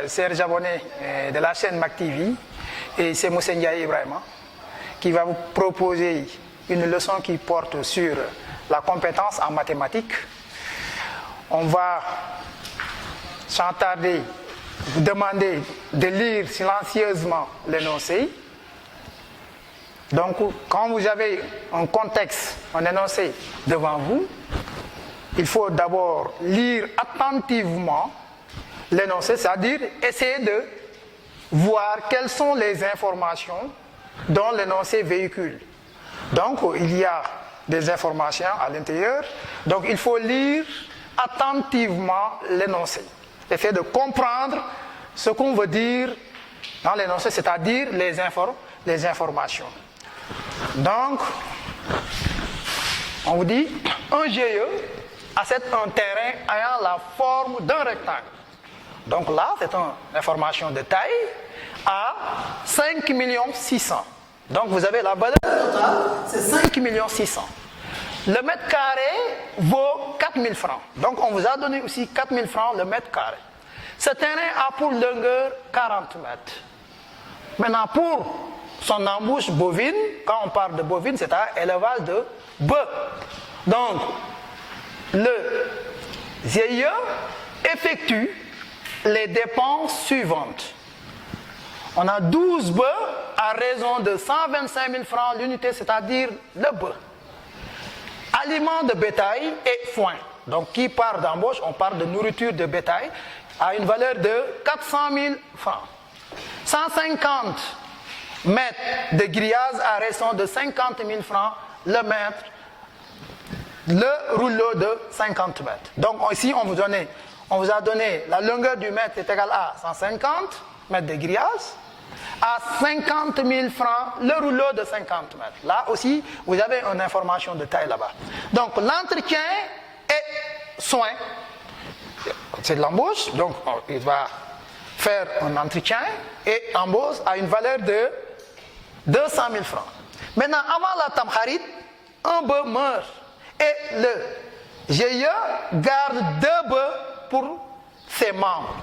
chers abonnés de la chaîne MacTV, et c'est Moussa Ndiaye Ibrahima qui va vous proposer une leçon qui porte sur la compétence en mathématiques. On va sans tarder vous demander de lire silencieusement l'énoncé. Donc, quand vous avez un contexte, un énoncé devant vous, il faut d'abord lire attentivement l'énoncé, c'est-à-dire essayer de voir quelles sont les informations dont l'énoncé véhicule. Donc, il y a des informations à l'intérieur, donc il faut lire attentivement l'énoncé. Essayer de comprendre ce qu'on veut dire dans l'énoncé, c'est-à-dire les informations. Donc, on vous dit, un GIE achète un terrain ayant la forme d'un rectangle. Donc là, c'est une information de taille à 5 600 000. Donc vous avez la valeur totale, c'est 5 600 000. Le mètre carré vaut 4 000 francs. Donc on vous a donné aussi 4 000 francs le mètre carré. Ce terrain a pour longueur 40 mètres. Maintenant, pour son embouche bovine, quand on parle de bovine, c'est un élevage de bœufs. Donc, le GIE effectue les dépenses suivantes. On a 12 bœufs à raison de 125 000 francs l'unité, c'est-à-dire le bœuf. Aliments de bétail et foin. Donc, qui parle d'embauche, on parle de nourriture de bétail à une valeur de 400 000 francs. 150 mètres de grillage à raison de 50 000 francs le mètre, le rouleau de 50 mètres. Donc ici, on vous a donné la longueur du mètre est égale à 150 mètres de grillage, à 50 000 francs le rouleau de 50 mètres. Là aussi, vous avez une information de taille là-bas. Donc l'entretien et soin, c'est de l'embauche, donc il va faire un entretien et embauche à une valeur de 200 000 francs. Maintenant, avant la Tamkharit, un bœuf meurt et le GIE garde 2 bœufs pour ses membres.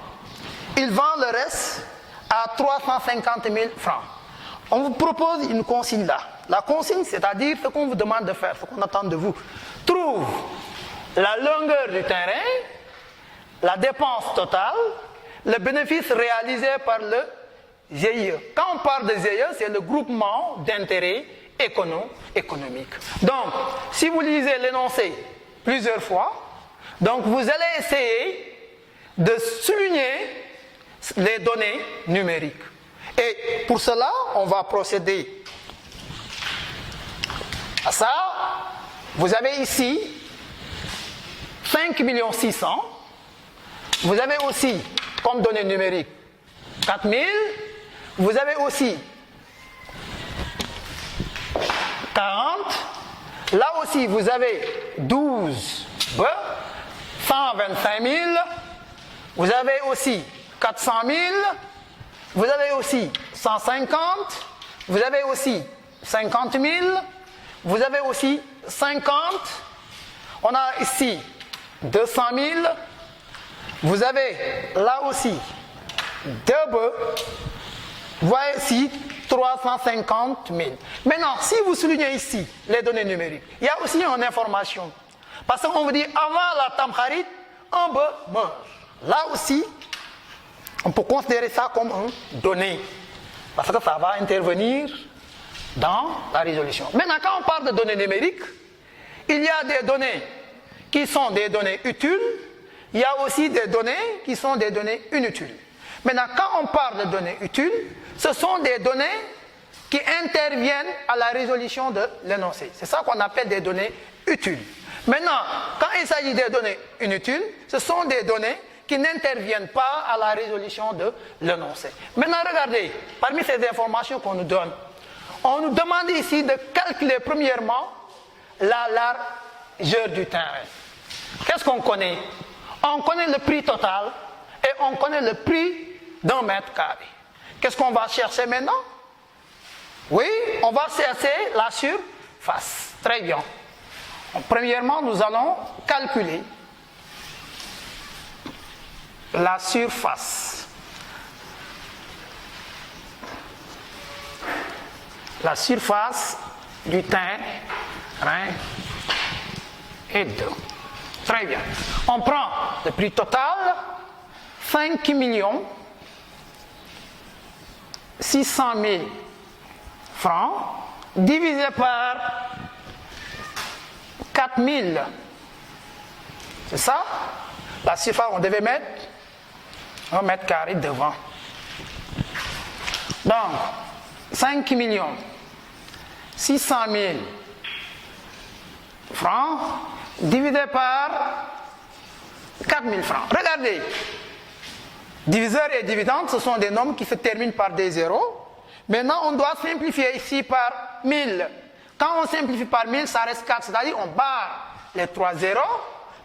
Il vend le reste à 350 000 francs. On vous propose une consigne là. La consigne, c'est-à-dire ce qu'on vous demande de faire, ce qu'on attend de vous. Trouve la longueur du terrain, la dépense totale, le bénéfice réalisé par le GIE. Quand on parle de GIE, c'est le groupement d'intérêts économiques. Donc, si vous lisez l'énoncé plusieurs fois, donc vous allez essayer de souligner les données numériques. Et pour cela, on va procéder à ça. Vous avez ici 5 600 000. Vous avez aussi, comme données numériques, 4 000. Vous avez aussi 40. Là aussi, vous avez 12 bœufs, 125 000. Vous avez aussi 400 000. Vous avez aussi 150. Vous avez aussi 50 000. Vous avez aussi 50. On a ici 200 000. Vous avez là aussi 2 bœufs. Vous voyez ici 350 000. Maintenant, si vous soulignez ici les données numériques, il y a aussi une information. Parce qu'on vous dit, avant la Tamkharit, un bœuf meurt. Là aussi, on peut considérer ça comme une donnée. Parce que ça va intervenir dans la résolution. Maintenant, quand on parle de données numériques, il y a des données qui sont des données utiles. Il y a aussi des données qui sont des données inutiles. Maintenant, quand on parle de données utiles, ce sont des données qui interviennent à la résolution de l'énoncé. C'est ça qu'on appelle des données utiles. Maintenant, quand il s'agit des données inutiles, ce sont des données qui n'interviennent pas à la résolution de l'énoncé. Maintenant, regardez, parmi ces informations qu'on nous donne, on nous demande ici de calculer premièrement la largeur du terrain. Qu'est-ce qu'on connaît? On connaît le prix total et on connaît le prix d'un mètre carré. Qu'est-ce qu'on va chercher maintenant? Oui, on va chercher la surface. Très bien. Premièrement, nous allons calculer la surface. la surface du terrain est 2. Très bien. On prend le prix total, 5 600 000 francs, divisé par 4 000. C'est ça? La surface, on devait mettre 1 mètre carré devant. Donc, 5 600 000 francs divisé par 4 000 francs. Regardez, diviseur et dividende, ce sont des nombres qui se terminent par des zéros. Maintenant, on doit simplifier ici par 1000. Quand on simplifie par 1000, ça reste 4, c'est-à-dire on barre les 3 zéros.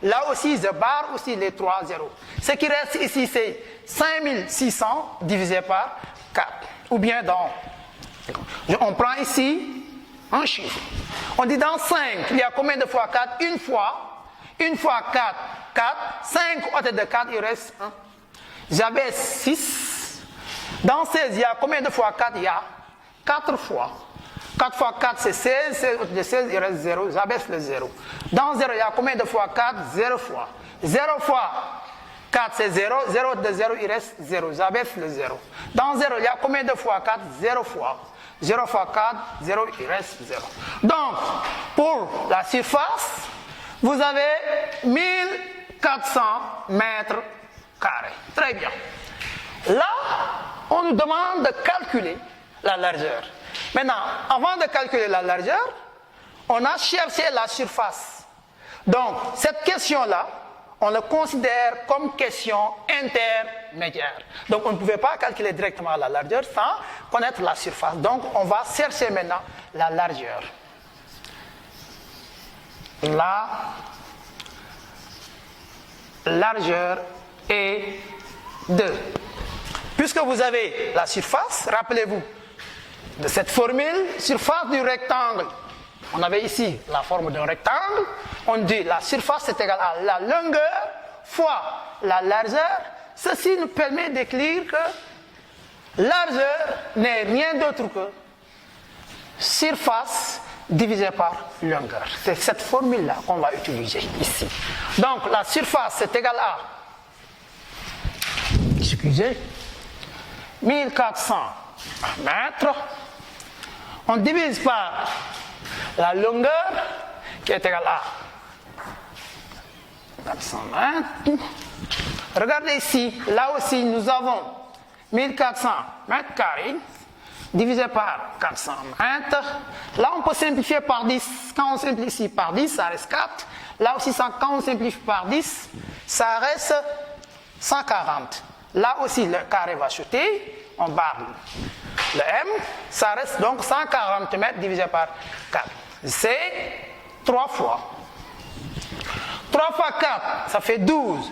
Là aussi, je barre aussi les 3 zéros. Ce qui reste ici, c'est 5600 divisé par 4. Ou bien on prend ici un chiffre. On dit dans 5, il y a combien de fois 4? Une fois 4, 4. 5 au tête de 4, il reste 1. J'avais 6. Dans 16, il y a combien de fois 4? Il y a 4 fois. 4 fois 4, c'est 16. 16 au tête de 16, il reste 0. J'abaisse le 0. Dans 0, il y a combien de fois 4? 0 fois. 0 fois 4, c'est 0. 0 de 0, il reste 0. J'abaisse le 0. Dans 0, il y a combien de fois 4? 0 fois. 0 fois 4, 0, il reste 0. Donc, pour la surface, vous avez 1400 mètres carrés. Très bien. Là, on nous demande de calculer la largeur. Maintenant, avant de calculer la largeur, on a cherché la surface. Donc, cette question-là, on le considère comme question intermédiaire. Donc, on ne pouvait pas calculer directement la largeur sans connaître la surface. Donc, on va chercher maintenant la largeur. La largeur est 2. Puisque vous avez la surface, rappelez-vous de cette formule, surface du rectangle. On avait ici la forme d'un rectangle. On dit la surface est égale à la longueur fois la largeur. Ceci nous permet d'écrire que largeur n'est rien d'autre que surface divisé par longueur. C'est cette formule-là qu'on va utiliser ici. Donc la surface est égale à, excusez, 1400 mètres. On divise par la longueur qui est égale à 400 mètres. Regardez ici, là aussi nous avons 1400 mètres carrés divisé par 400 mètres. Là on peut simplifier par 10. Quand on simplifie par 10, ça reste 4. Là aussi, quand on simplifie par 10, ça reste 140. Là aussi, le carré va chuter. On barre le M. Ça reste donc 140 mètres divisé par 4. C'est 3 fois. 3 fois 4, ça fait 12.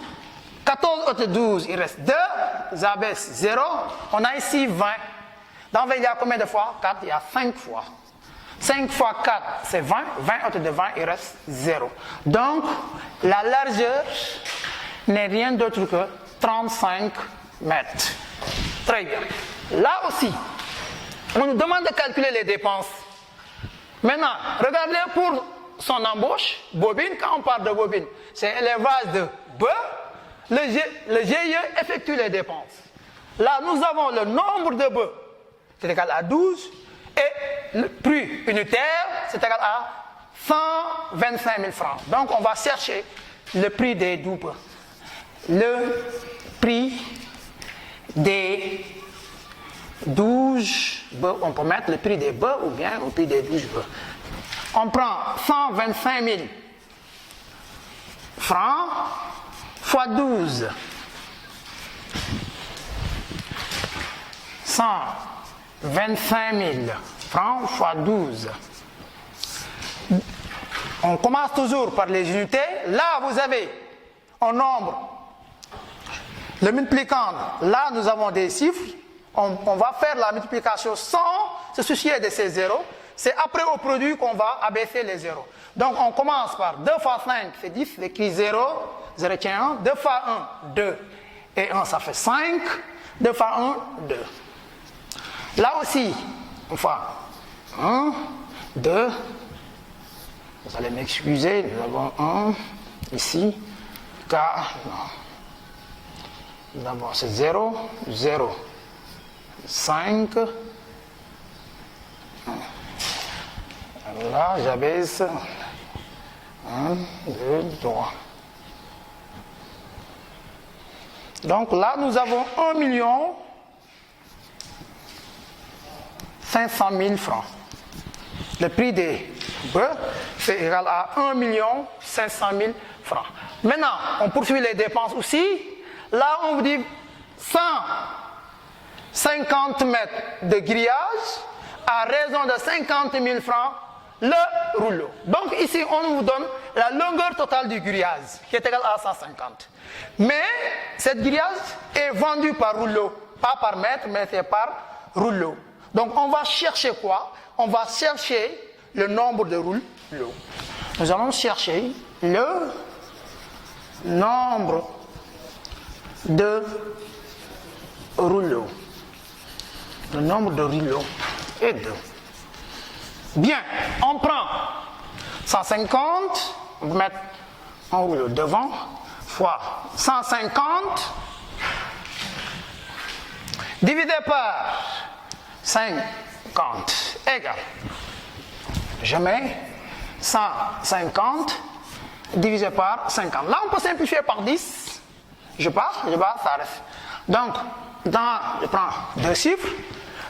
14 autres 12, il reste 2. J'abaisse 0. On a ici 20. Dans 20, il y a combien de fois? 4, il y a 5 fois. 5 fois 4, c'est 20. 20 autres de 20, il reste 0. Donc, la largeur n'est rien d'autre que 35 mètres. Très bien. Là aussi, on nous demande de calculer les dépenses. Maintenant, regardez pour son embauche, bobine, quand on parle de bobine, c'est élevage de bœufs. Le GIE effectue les dépenses. Là, nous avons le nombre de bœufs, c'est égal à 12, et le prix unitaire, c'est égal à 125 000 francs. Donc, on va chercher le prix des 12 bœufs. Le prix des 12 bœufs, on peut mettre le prix des bœufs ou bien le prix des 12 bœufs. On prend 125 000 francs fois 12. 125 000 francs fois 12. On commence toujours par les unités. Là, vous avez un nombre. Le multiplicand, là, nous avons des chiffres. On va faire la multiplication sans se soucier de ces zéros. C'est après au produit qu'on va abaisser les zéros. Donc, on commence par 2 fois 5, c'est 10. J'écris 0, 0 tient 1. 2 fois 1, 2. Et 1, ça fait 5. 2 fois 1, 2. Là aussi, on va 1, 2, vous allez m'excuser, nous avons 1, ici, 4, non. Nous avons c'est 0, 0, 5, là j'abaisse, 1, 2, 3. Donc là nous avons 1 500 000 francs. Le prix des bœufs, c'est égal à 1 500 000 francs. Maintenant, on poursuit les dépenses aussi. Là, on vous dit 150 mètres de grillage à raison de 50 000 francs le rouleau. Donc ici, on vous donne la longueur totale du grillage, qui est égale à 150. Mais cette grillage est vendue par rouleau, pas par mètre, mais c'est par rouleau. Donc on va chercher quoi? On va chercher le nombre de rouleaux. Nous allons chercher le nombre de rouleaux. Le nombre de rouleaux est 2. Bien, on prend 150, on va mettre un rouleau devant, fois 150, divisé par 50 égale. Je mets 150 divisé par 50. Là, on peut simplifier par 10. Je pars, ça reste. Donc, je prends 2 chiffres.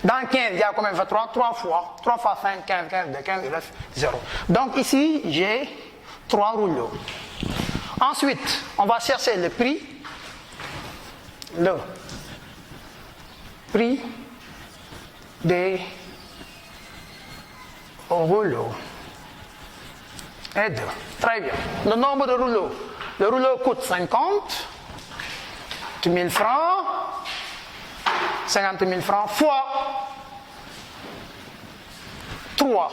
Dans 15, il y a combien de fois 3? 3 fois. 3 fois 5, 15, 15, 2, 15, il reste 0. Donc ici, j'ai 3 rouleaux. Ensuite, on va chercher le prix. Le prix des rouleaux est 2. Très bien. Le nombre de rouleaux. Le rouleau coûte 50 000 francs. 50 000 francs fois 3.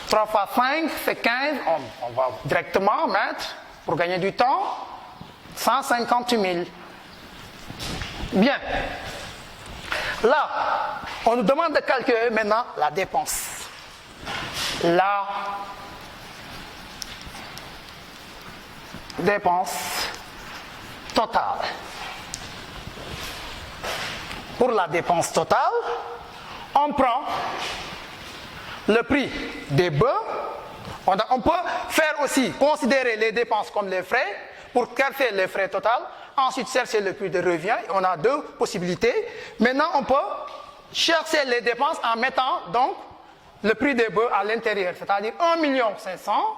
3 fois 5, c'est 15. On va directement mettre, pour gagner du temps, 150 000. Bien. Là, on nous demande de calculer maintenant la dépense. La dépense totale. Pour la dépense totale, on prend le prix des bœufs. On peut faire aussi considérer les dépenses comme les frais pour calculer les frais totaux. Ensuite, chercher le prix de revient. On a 2 possibilités. Maintenant, on peut chercher les dépenses en mettant donc le prix des bœufs à l'intérieur, c'est-à-dire 1 500 000.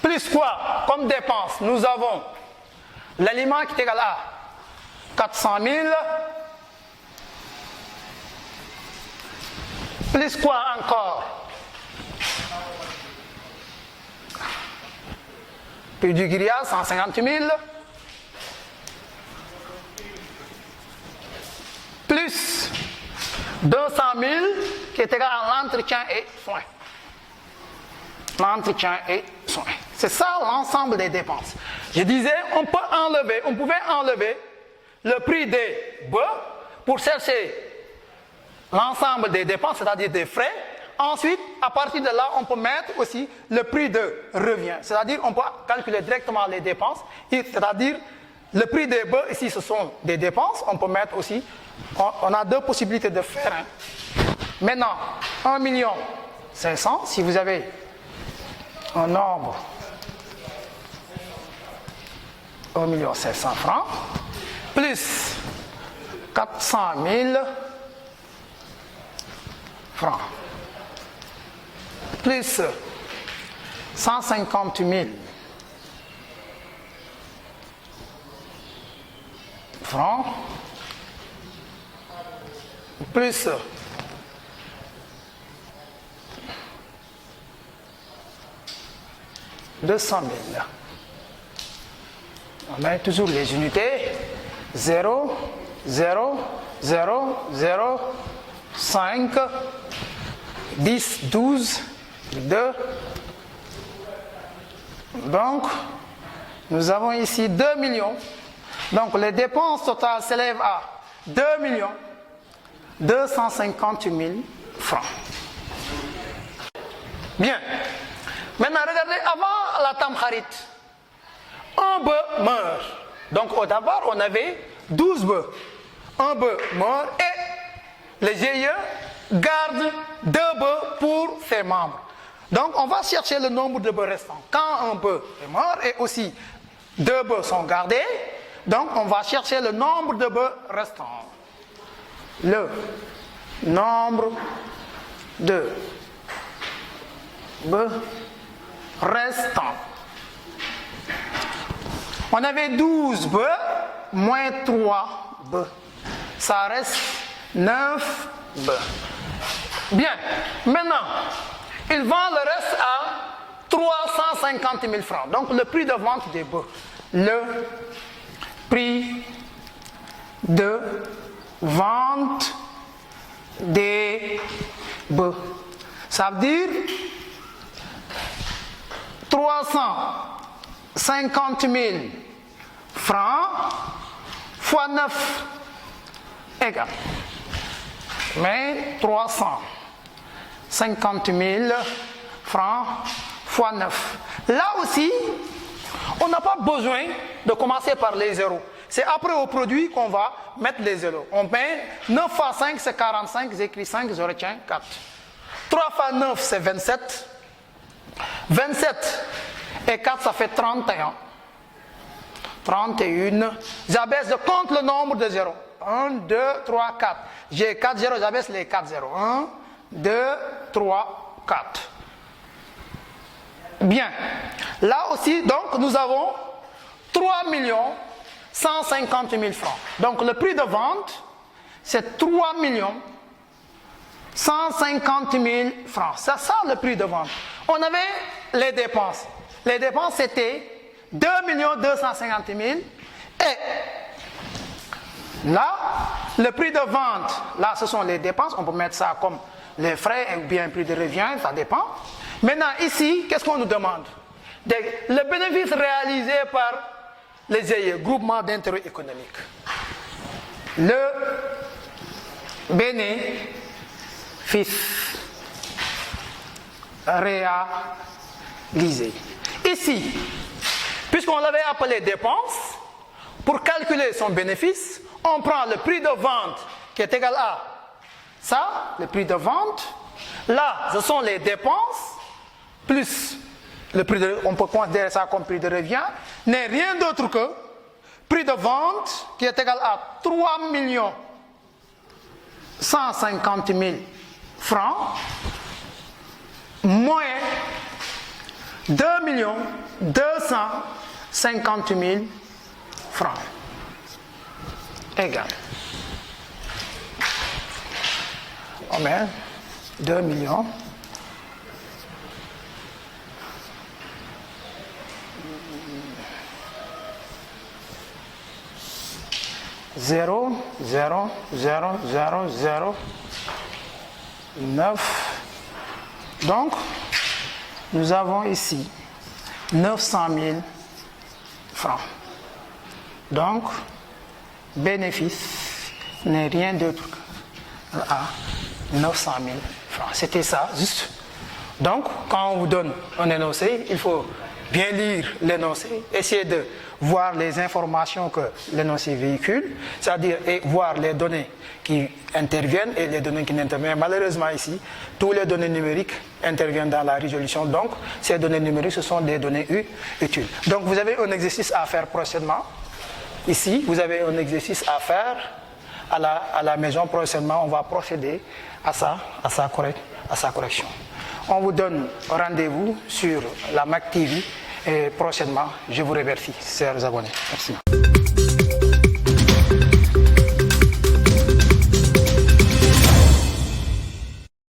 Plus quoi? Comme dépense, nous avons l'aliment qui est égal à 400 000. Plus quoi encore? Prix du grillage, 150 000. Plus 200 000 qui est égal à l'entretien et soins. L'entretien et soins. C'est ça l'ensemble des dépenses. Je disais, on pouvait enlever le prix des bœufs pour chercher l'ensemble des dépenses, c'est-à-dire des frais. Ensuite, à partir de là, on peut mettre aussi le prix de revient. C'est-à-dire, on peut calculer directement les dépenses. C'est-à-dire, le prix des bœufs, ici, ce sont des dépenses. On peut mettre aussi, on a 2 possibilités de faire. Maintenant, 1 500 000, si vous avez un nombre 1 500 000 francs, plus 400 000 francs, plus 150 000 francs, plus 200 000. On met toujours les unités. 0, 0, 0, 0, 5, 10, 12, 2. Donc, nous avons ici 2 millions. Donc, les dépenses totales s'élèvent à 2 250 000 francs. Bien. Maintenant, regardez, avant la Tamkharit, un bœuf meurt. Donc, au départ, on avait 12 bœufs. Un bœuf meurt et les GIE gardent 2 bœufs pour ses membres. Donc, on va chercher le nombre de bœufs restants. Quand un bœuf est mort et aussi 2 bœufs sont gardés, donc on va chercher le nombre de bœufs restants. Le nombre de bœufs restants. On avait 12 bœufs moins 3 bœufs. Ça reste 9 bœufs. Bien. Maintenant, il vend le reste à 350 000 francs. Donc, le prix de vente des bœufs. Le prix de vente des bœufs. Ça veut dire 350 000 francs fois 9 égale. Mais 350 000 francs fois 9. Là aussi, on n'a pas besoin de commencer par les zéros. C'est après au produit qu'on va mettre les zéros. On met 9 fois 5, c'est 45, j'écris 5, je retiens 4. 3 fois 9, c'est 27. 27 et 4, ça fait 31. 31. J'abaisse, je compte le nombre de zéros. 1, 2, 3, 4. J'ai 4 zéros, j'abaisse les 4 zéros. 1, 2, 3, 4. Bien. Là aussi, donc, nous avons 3 150 000 francs. Donc, le prix de vente, c'est 3 150 000 francs. C'est ça le prix de vente. On avait les dépenses. Les dépenses, c'était 2 250 000. Et là, le prix de vente, là, ce sont les dépenses. On peut mettre ça comme les frais ou bien prix de revient, ça dépend. Maintenant, ici, qu'est-ce qu'on nous demande? Le bénéfice réalisé par les GIE, groupement d'intérêt économique. Le bénéfice réalisé. Ici, puisqu'on l'avait appelé dépense, pour calculer son bénéfice, on prend le prix de vente qui est égal à ça, le prix de vente. Là, ce sont les dépenses, plus le prix de, on peut considérer ça comme prix de revient, n'est rien d'autre que prix de vente qui est égal à 3 150 000 francs moins 2 250 000 francs égal. On met 2 millions. Zéro, 0, 0, 0, 0, 9. Donc, nous avons ici 900 000 francs. Donc, bénéfice n'est rien d'autre à 900 000 francs. C'était ça, juste. Donc, quand on vous donne un énoncé, il faut bien lire l'énoncé, essayer de voir les informations que l'énoncé véhicule, c'est-à-dire et voir les données qui interviennent et les données qui n'interviennent. Malheureusement ici, toutes les données numériques interviennent dans la résolution, donc ces données numériques, ce sont des données utiles. Donc vous avez un exercice à faire prochainement. Ici, vous avez un exercice à faire à la maison. Prochainement, on va procéder à sa correction. On vous donne rendez-vous sur la MAC TV et prochainement, je vous remercie, chers abonnés. Merci.